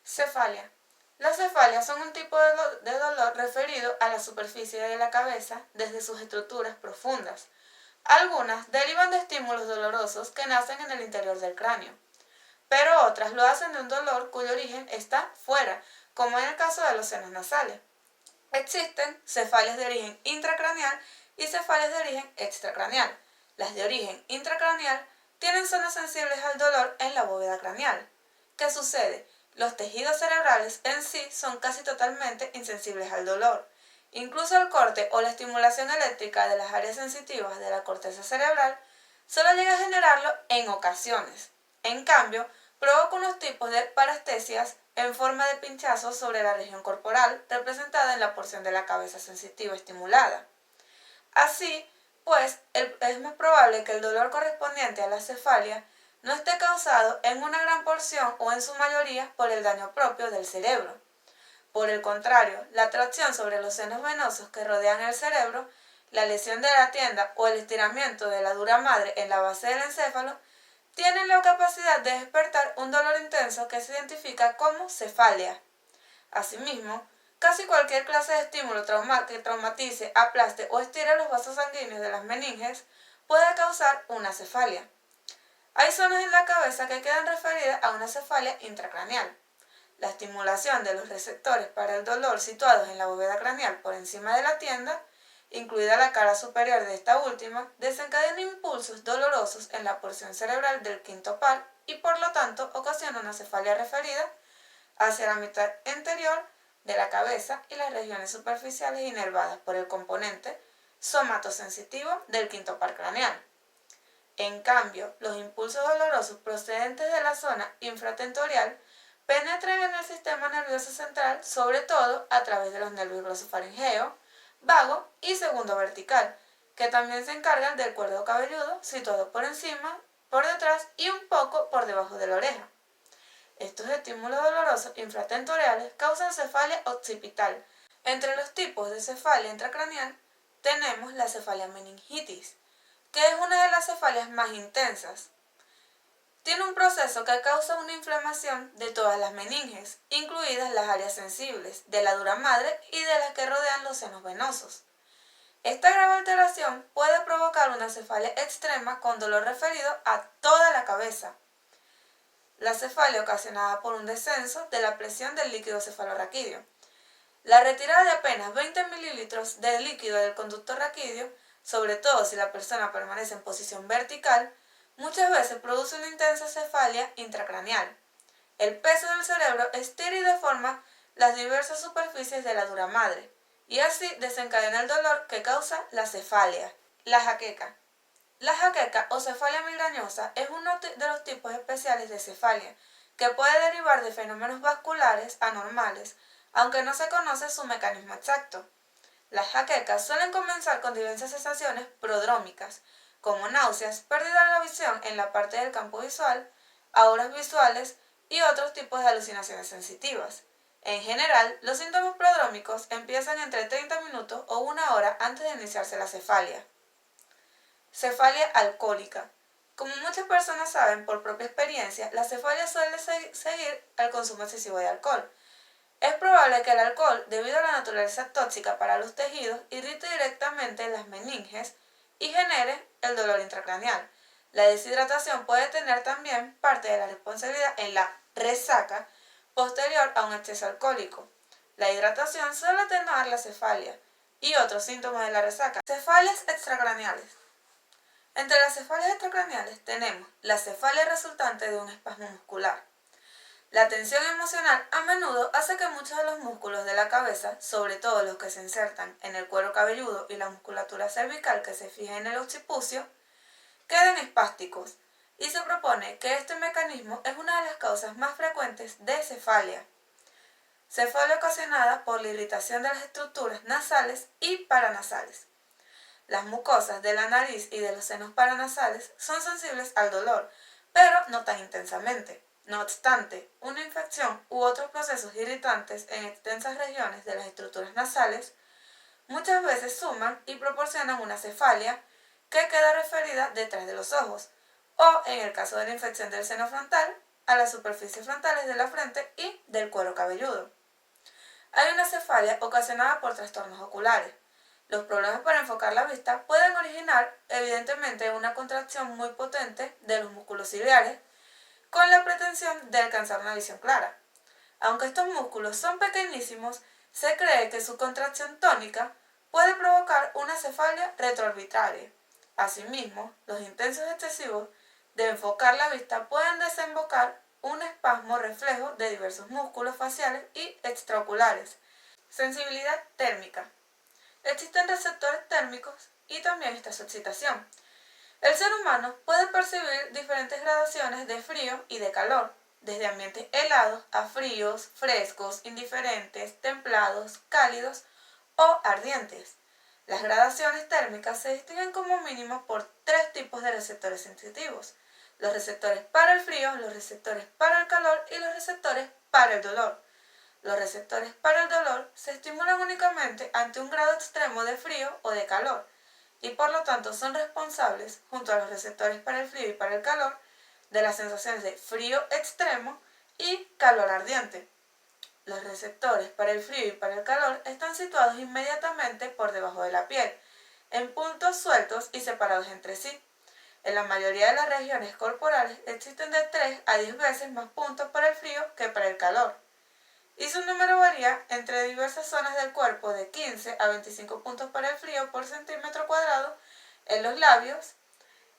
Cefalia. Las cefalias son un tipo de dolor referido a la superficie de la cabeza desde sus estructuras profundas. Algunas derivan de estímulos dolorosos que nacen en el interior del cráneo, pero otras lo hacen de un dolor cuyo origen está fuera, como en el caso de los senos nasales. Existen cefalias de origen intracraneal y cefalias de origen extracraneal. Las de origen intracraneal tienen zonas sensibles al dolor en la bóveda craneal. ¿Qué sucede? Los tejidos cerebrales en sí son casi totalmente insensibles al dolor. Incluso el corte o la estimulación eléctrica de las áreas sensitivas de la corteza cerebral solo llega a generarlo en ocasiones. En cambio, provoca unos tipos de parestesias en forma de pinchazos sobre la región corporal representada en la porción de la cabeza sensitiva estimulada. Así, pues, es más probable que el dolor correspondiente a la cefalia no esté causado en una gran porción o en su mayoría por el daño propio del cerebro. Por el contrario, la tracción sobre los senos venosos que rodean el cerebro, la lesión de la tienda o el estiramiento de la dura madre en la base del encéfalo tienen la capacidad de despertar un dolor intenso que se identifica como cefalia. Asimismo, casi cualquier clase de estímulo que traumatice, aplaste o estire los vasos sanguíneos de las meninges puede causar una cefalia. Hay zonas en la cabeza que quedan referidas a una cefalia intracraneal. La estimulación de los receptores para el dolor situados en la bóveda craneal por encima de la tienda, incluida la cara superior de esta última, desencadena impulsos dolorosos en la porción cerebral del quinto par y por lo tanto ocasiona una cefalia referida hacia la mitad anterior de la cabeza y las regiones superficiales inervadas por el componente somatosensitivo del quinto par craneal. En cambio, los impulsos dolorosos procedentes de la zona infratentorial penetran en el sistema nervioso central, sobre todo a través de los nervios glosofaringeo, vago y segundo vertical, que también se encargan del cuerdo cabelludo situado por encima, por detrás y un poco por debajo de la oreja. Estos estímulos dolorosos infratentoriales causan cefalia occipital. Entre los tipos de cefalia intracraneal tenemos la cefalia meningitis, que es una de las cefalias más intensas. Tiene un proceso que causa una inflamación de todas las meninges, incluidas las áreas sensibles, de la dura madre y de las que rodean los senos venosos. Esta grave alteración puede provocar una cefalia extrema con dolor referido a toda la cabeza. La cefalia ocasionada por un descenso de la presión del líquido cefalorraquídeo. La retirada de apenas 20 mililitros de líquido del conducto raquídeo, sobre todo si la persona permanece en posición vertical, muchas veces produce una intensa cefalia intracraneal. El peso del cerebro estira y deforma las diversas superficies de la dura madre, y así desencadena el dolor que causa la cefalia. La jaqueca. La jaqueca o cefalia migrañosa es uno de los tipos especiales de cefalia, que puede derivar de fenómenos vasculares anormales, aunque no se conoce su mecanismo exacto. Las jaquecas suelen comenzar con diversas sensaciones prodrómicas, como náuseas, pérdida de la visión en la parte del campo visual, auras visuales y otros tipos de alucinaciones sensitivas. En general, los síntomas prodrómicos empiezan entre 30 minutos o una hora antes de iniciarse la cefalia. Cefalia alcohólica. Como muchas personas saben por propia experiencia, la cefalia suele seguir al consumo excesivo de alcohol. Es probable que el alcohol, debido a la naturaleza tóxica para los tejidos, irrite directamente las meninges y genere el dolor intracraneal. La deshidratación puede tener también parte de la responsabilidad en la resaca posterior a un exceso alcohólico. La hidratación suele atenuar la cefalia y otros síntomas de la resaca. Cefalias extracraneales. Entre las cefalias extracraneales tenemos la cefalia resultante de un espasmo muscular. La tensión emocional a menudo hace que muchos de los músculos de la cabeza, sobre todo los que se insertan en el cuero cabelludo y la musculatura cervical que se fija en el occipucio, queden espásticos, y se propone que este mecanismo es una de las causas más frecuentes de cefalia. Cefalia ocasionada por la irritación de las estructuras nasales y paranasales. Las mucosas de la nariz y de los senos paranasales son sensibles al dolor, pero no tan intensamente. No obstante, una infección u otros procesos irritantes en extensas regiones de las estructuras nasales muchas veces suman y proporcionan una cefalia que queda referida detrás de los ojos, o en el caso de la infección del seno frontal, a las superficies frontales de la frente y del cuero cabelludo. Hay una cefalia ocasionada por trastornos oculares. Los problemas para enfocar la vista pueden originar, evidentemente, una contracción muy potente de los músculos ciliares con la pretensión de alcanzar una visión clara. Aunque estos músculos son pequeñísimos, se cree que su contracción tónica puede provocar una cefalia retroarbitraria. Asimismo, los intensos excesivos de enfocar la vista pueden desembocar un espasmo reflejo de diversos músculos faciales y extraoculares. Sensibilidad térmica. Existen receptores térmicos y también está su excitación. El ser humano puede percibir diferentes gradaciones de frío y de calor, desde ambientes helados a fríos, frescos, indiferentes, templados, cálidos o ardientes. Las gradaciones térmicas se distinguen como mínimo por tres tipos de receptores sensitivos: los receptores para el frío, los receptores para el calor y los receptores para el dolor. Los receptores para el dolor se estimulan únicamente ante un grado extremo de frío o de calor y por lo tanto son responsables, junto a los receptores para el frío y para el calor, de las sensaciones de frío extremo y calor ardiente. Los receptores para el frío y para el calor están situados inmediatamente por debajo de la piel, en puntos sueltos y separados entre sí. En la mayoría de las regiones corporales existen de 3 a 10 veces más puntos para el frío que para el calor, y su número varía entre diversas zonas del cuerpo de 15 a 25 puntos para el frío por centímetro cuadrado en los labios,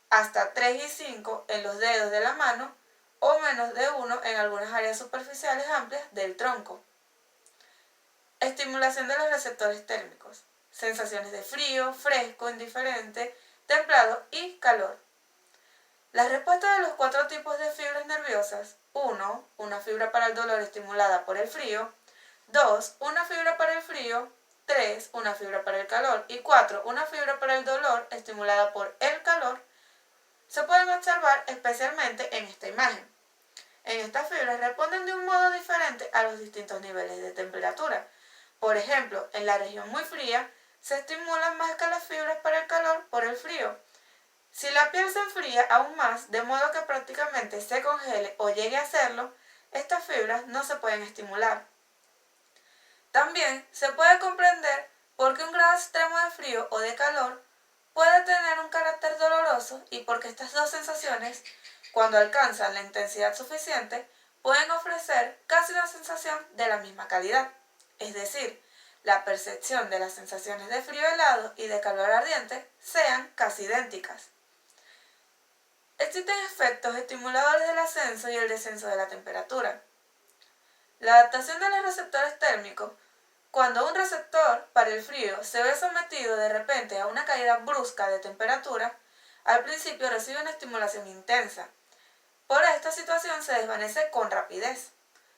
hasta 3 y 5 en los dedos de la mano o menos de 1 en algunas áreas superficiales amplias del tronco. Estimulación de los receptores térmicos. Sensaciones de frío, fresco, indiferente, templado y calor. Las respuestas de los 4 tipos de fibras nerviosas: 1. Una fibra para el dolor estimulada por el frío. 2. Una fibra para el frío. 3. Una fibra para el calor. Y 4. Una fibra para el dolor estimulada por el calor. Se pueden observar especialmente en esta imagen. En estas fibras responden de un modo diferente a los distintos niveles de temperatura. Por ejemplo, en la región muy fría se estimulan más que las fibras para el calor por el frío. Si la piel se enfría aún más, de modo que prácticamente se congele o llegue a hacerlo, estas fibras no se pueden estimular. También se puede comprender por qué un grado extremo de frío o de calor puede tener un carácter doloroso y porque estas dos sensaciones, cuando alcanzan la intensidad suficiente, pueden ofrecer casi una sensación de la misma calidad. Es decir, la percepción de las sensaciones de frío helado y de calor ardiente sean casi idénticas. Existen efectos estimuladores del ascenso y el descenso de la temperatura. La adaptación de los receptores térmicos. Cuando un receptor para el frío se ve sometido de repente a una caída brusca de temperatura, al principio recibe una estimulación intensa. Por esta situación se desvanece con rapidez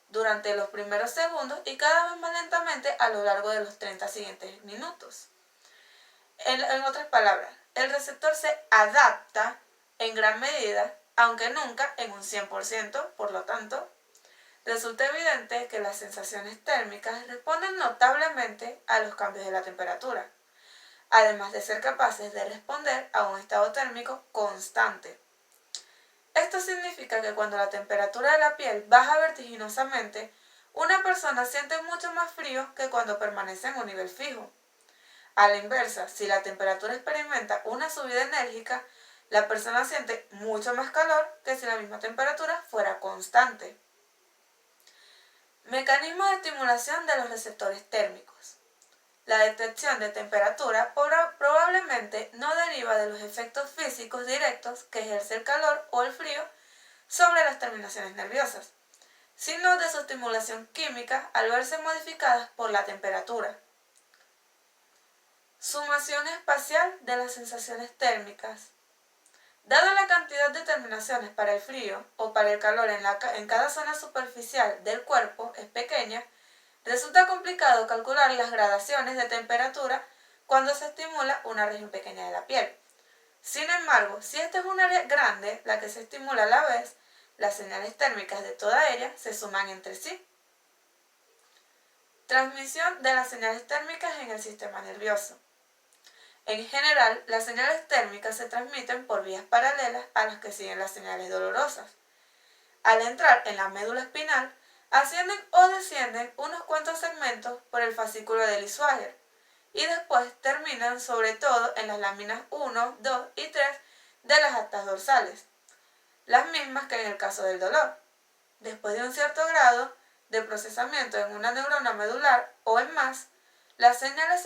durante los primeros segundos y cada vez más lentamente a lo largo de los 30 siguientes minutos. En otras palabras, el receptor se adapta en gran medida, aunque nunca en un 100%, por lo tanto, resulta evidente que las sensaciones térmicas responden notablemente a los cambios de la temperatura, además de ser capaces de responder a un estado térmico constante. Esto significa que cuando la temperatura de la piel baja vertiginosamente, una persona siente mucho más frío que cuando permanece en un nivel fijo. A la inversa, si la temperatura experimenta una subida enérgica, la persona siente mucho más calor que si la misma temperatura fuera constante. Mecanismo de estimulación de los receptores térmicos. La detección de temperatura probablemente no deriva de los efectos físicos directos que ejerce el calor o el frío sobre las terminaciones nerviosas, sino de su estimulación química al verse modificadas por la temperatura. Sumación espacial de las sensaciones térmicas. Dada la cantidad de terminaciones para el frío o para el calor en cada zona superficial del cuerpo es pequeña, resulta complicado calcular las gradaciones de temperatura cuando se estimula una región pequeña de la piel. Sin embargo, si esta es un área grande, la que se estimula a la vez, las señales térmicas de toda ella se suman entre sí. Transmisión de las señales térmicas en el sistema nervioso. En general, las señales térmicas se transmiten por vías paralelas a las que siguen las señales dolorosas. Al entrar en la médula espinal, ascienden o descienden unos cuantos segmentos por el fascículo de Liswager y después terminan sobre todo en las láminas 1, 2 y 3 de las actas dorsales, las mismas que en el caso del dolor. Después de un cierto grado de procesamiento en una neurona medular o en más, las señales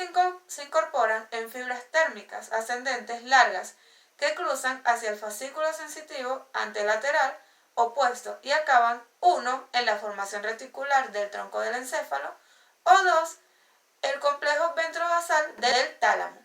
se incorporan en fibras térmicas ascendentes largas que cruzan hacia el fascículo sensitivo antelateral opuesto y acaban 1 en la formación reticular del tronco del encéfalo o 2 el complejo ventrobasal del tálamo.